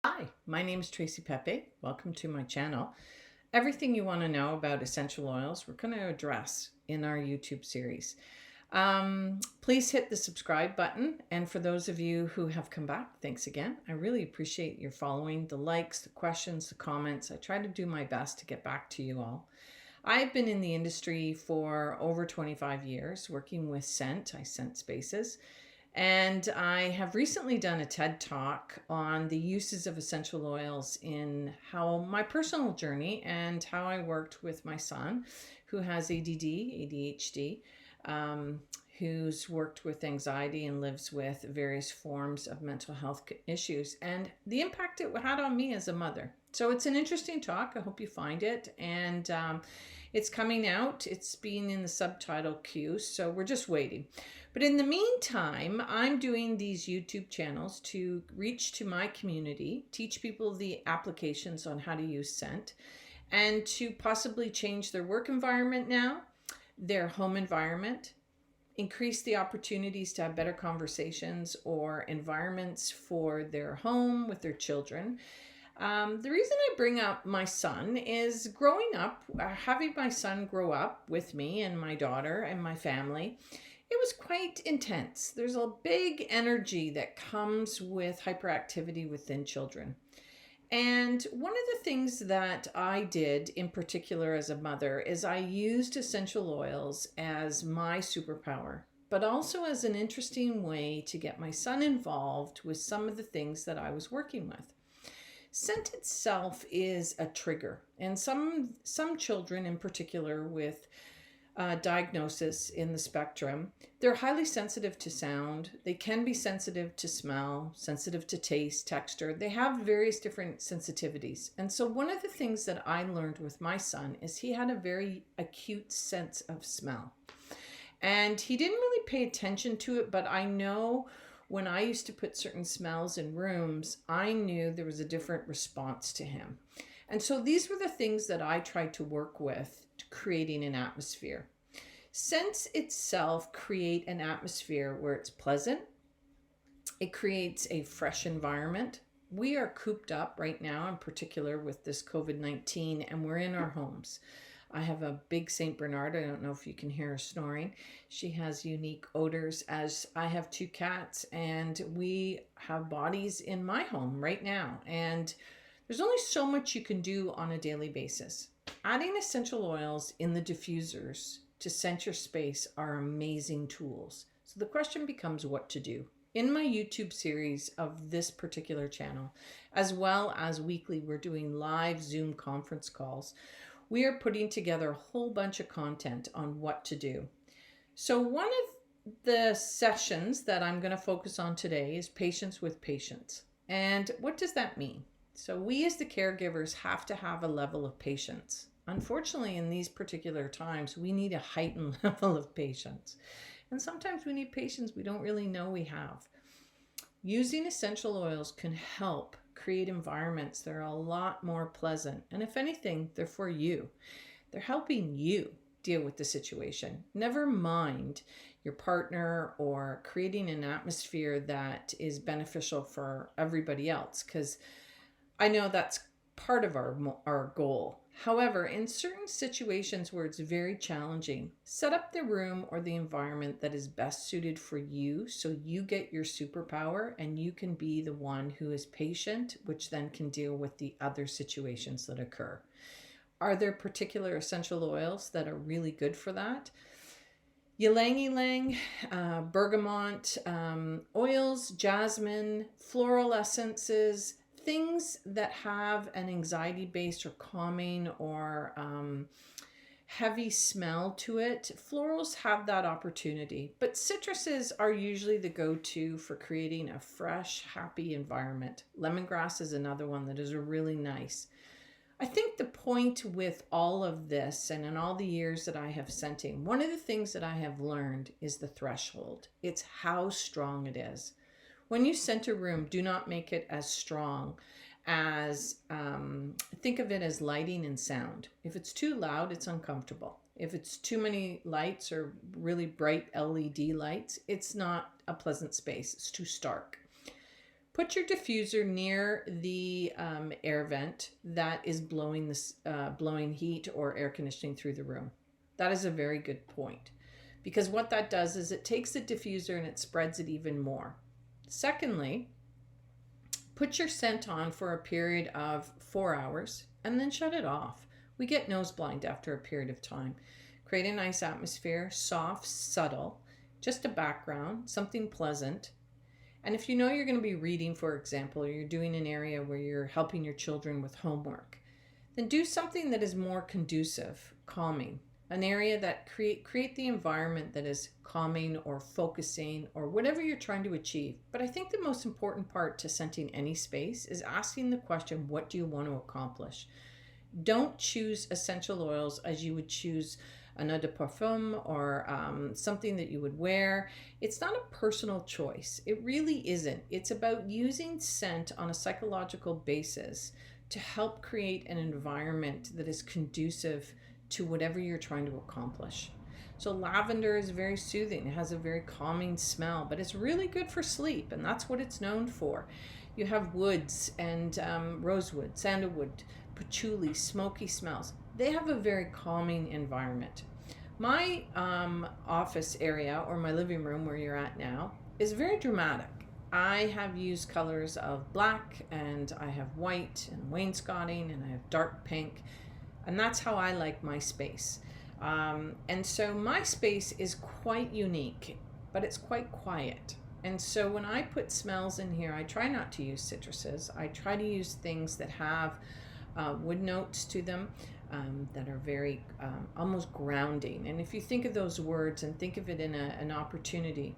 Hi, my name is Tracy Pepe. Welcome to my channel. Everything you want to know about essential oils, we're going to address in our YouTube series. Please hit the subscribe button. And for those of you who have come back, thanks again. I really appreciate your following, the likes, the questions, the comments. I try to do my best to get back to you all. I've been in the industry for over 25 years, working with scent. I scent spaces. And I have recently done a TED Talk on the uses of essential oils in how my personal journey and how I worked with my son who has ADD, ADHD, who's worked with anxiety and lives with various forms of mental health issues, and the impact it had on me as a mother. So it's an interesting talk. I hope you find it. And it's coming out. It's being in the subtitle queue, so we're just waiting. But in the meantime, I'm doing these YouTube channels to reach to my community, teach people the applications on how to use scent, and to possibly change their work environment now, their home environment, increase the opportunities to have better conversations or environments for their home with their children. The reason I bring up my son is growing up, having my son grow up with me and my daughter and my family, it was quite intense. There's a big energy that comes with hyperactivity within children. And one of the things that I did in particular as a mother is I used essential oils as my superpower, but also as an interesting way to get my son involved with some of the things that I was working with. Scent itself is a trigger, and some children in particular with diagnosis in the spectrum, they're highly sensitive to sound. They can be sensitive to smell, sensitive to taste, texture. They have various different sensitivities. And so one of the things that I learned with my son is he had a very acute sense of smell. And he didn't really pay attention to it, but I know when I used to put certain smells in rooms, I knew there was a different response to him. And so these were the things that I tried to work with, creating an atmosphere. Scents itself create an atmosphere where it's pleasant. It creates a fresh environment. We are cooped up right now, in particular with this COVID-19, and we're in our homes. I have a big St. Bernard. I don't know if you can hear her snoring. She has unique odors, as I have two cats, and we have bodies in my home right now. And there's only so much you can do on a daily basis. Adding essential oils in the diffusers to scent your space are amazing tools. So the question becomes what to do. In my YouTube series of this particular channel, as well as weekly, we're doing live Zoom conference calls. We are putting together a whole bunch of content on what to do. So one of the sessions that I'm going to focus on today is patience with patients. And what does that mean? So we as the caregivers have to have a level of patience. Unfortunately, in these particular times, we need a heightened level of patience. And sometimes we need patience we don't really know we have. Using essential oils can help create environments that are a lot more pleasant. And if anything, they're for you. They're helping you deal with the situation. Never mind your partner or creating an atmosphere that is beneficial for everybody else, because I know that's part of our goal. However, in certain situations where it's very challenging, set up the room or the environment that is best suited for you so you get your superpower and you can be the one who is patient, which then can deal with the other situations that occur. Are there particular essential oils that are really good for that? Ylang ylang, bergamot, oils, jasmine, floral essences, things that have an anxiety-based or calming or heavy smell to it. Florals have that opportunity, but citruses are usually the go-to for creating a fresh, happy environment. Lemongrass is another one that is really nice. I think the point with all of this, and in all the years that I have scenting, one of the things that I have learned is the threshold. It's how strong it is. When you scent a room, do not make it as strong as, think of it as lighting and sound. If it's too loud, it's uncomfortable. If it's too many lights or really bright LED lights, it's not a pleasant space. It's too stark. Put your diffuser near the air vent that is blowing this blowing heat or air conditioning through the room. That is a very good point, because what that does is it takes the diffuser and it spreads it even more. Secondly, put your scent on for a period of 4 hours and then shut it off. We get nose blind after a period of time. Create a nice atmosphere, soft, subtle, just a background, something pleasant. And if you know you're going to be reading, for example, or you're doing an area where you're helping your children with homework, then do something that is more conducive, calming. An area that create the environment that is calming or focusing or whatever you're trying to achieve. But I think the most important part to scenting any space is asking the question, what do you want to accomplish? Don't choose essential oils as you would choose an eau de parfum or something that you would wear. It's not a personal choice. It really isn't. It's about using scent on a psychological basis to help create an environment that is conducive to whatever you're trying to accomplish. So lavender is very soothing. It has a very calming smell, but it's really good for sleep, and that's what it's known for. You have woods and rosewood, sandalwood, patchouli, smoky smells. They have a very calming environment. My office area, or my living room where you're at now, is very dramatic. I have used colors of black, and I have white and wainscoting, and I have dark pink, and that's how I like my space. And so my space is quite unique, but it's quite quiet. And so when I put smells in here, I try not to use citruses. I try to use things that have wood notes to them, that are very almost grounding. And if you think of those words and think of it in an opportunity,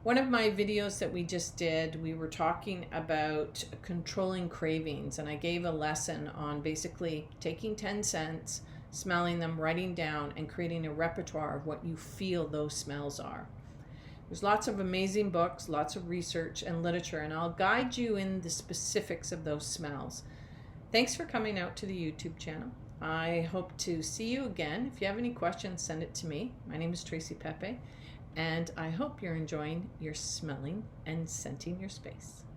one of my videos that we just did, we were talking about controlling cravings, and I gave a lesson on basically taking 10 scents, smelling them, writing down, and creating a repertoire of what you feel those smells are. There's lots of amazing books, lots of research and literature, and I'll guide you in the specifics of those smells. Thanks for coming out to the YouTube channel. I hope to see you again. If you have any questions, send it to me. My name is Tracy Pepe, and I hope you're enjoying your smelling and scenting your space.